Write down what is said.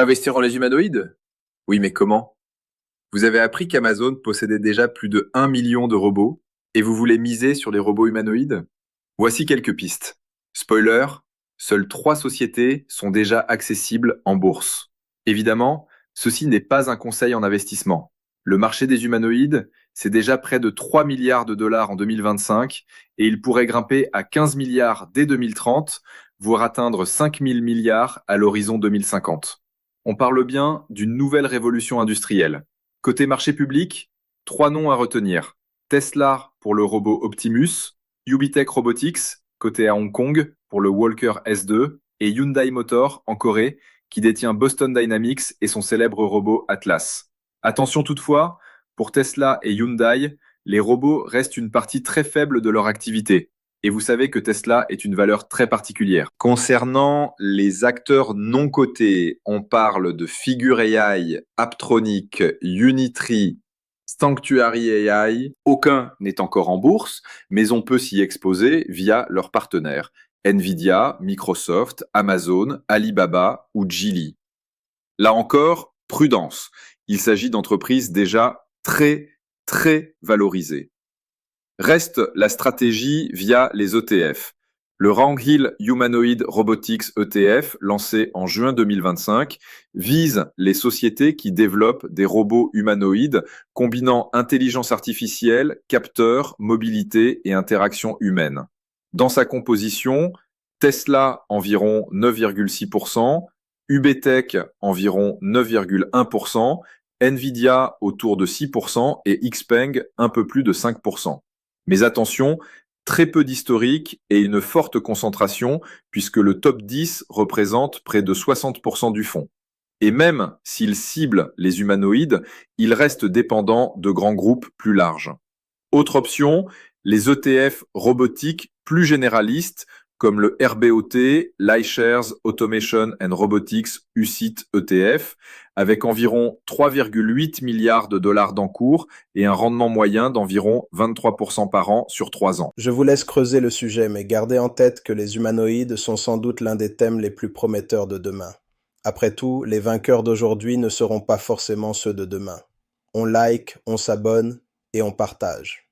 Investir en les humanoïdes? Oui, mais comment? Vous avez appris qu'Amazon possédait déjà plus de 1 million de robots et vous voulez miser sur les robots humanoïdes? Voici quelques pistes. Spoiler, seules 3 sociétés sont déjà accessibles en bourse. Évidemment, ceci n'est pas un conseil en investissement. Le marché des humanoïdes, c'est déjà près de 3 milliards de dollars en 2025 et il pourrait grimper à 15 milliards dès 2030, voire atteindre 5 000 milliards à l'horizon 2050. On parle bien d'une nouvelle révolution industrielle. Côté marché public, 3 noms à retenir. Tesla pour le robot Optimus, Ubitech Robotics, côté à Hong Kong, pour le Walker S2, et Hyundai Motor en Corée, qui détient Boston Dynamics et son célèbre robot Atlas. Attention toutefois, pour Tesla et Hyundai, les robots restent une partie très faible de leur activité. Et vous savez que Tesla est une valeur très particulière. Concernant les acteurs non cotés, on parle de Figure AI, Apptronic, Unitree, Sanctuary AI. Aucun n'est encore en bourse, mais on peut s'y exposer via leurs partenaires, Nvidia, Microsoft, Amazon, Alibaba ou Geely. Là encore, prudence. Il s'agit d'entreprises déjà très valorisées. Reste la stratégie via les ETF. Le Ranghill Humanoid Robotics ETF, lancé en juin 2025, vise les sociétés qui développent des robots humanoïdes combinant intelligence artificielle, capteurs, mobilité et interaction humaine. Dans sa composition, Tesla environ 9,6%, UBTech environ 9,1%, Nvidia autour de 6% et Xpeng un peu plus de 5%. Mais attention, très peu d'historique et une forte concentration puisque le top 10 représente près de 60% du fonds. Et même s'il cible les humanoïdes, il reste dépendant de grands groupes plus larges. Autre option, les ETF robotiques plus généralistes comme le RBOT, l'iShares Automation and Robotics UCIT ETF, avec environ 3,8 milliards de dollars d'encours et un rendement moyen d'environ 23% par an sur 3 ans. Je vous laisse creuser le sujet, mais gardez en tête que les humanoïdes sont sans doute l'un des thèmes les plus prometteurs de demain. Après tout, les vainqueurs d'aujourd'hui ne seront pas forcément ceux de demain. On like, on s'abonne et on partage.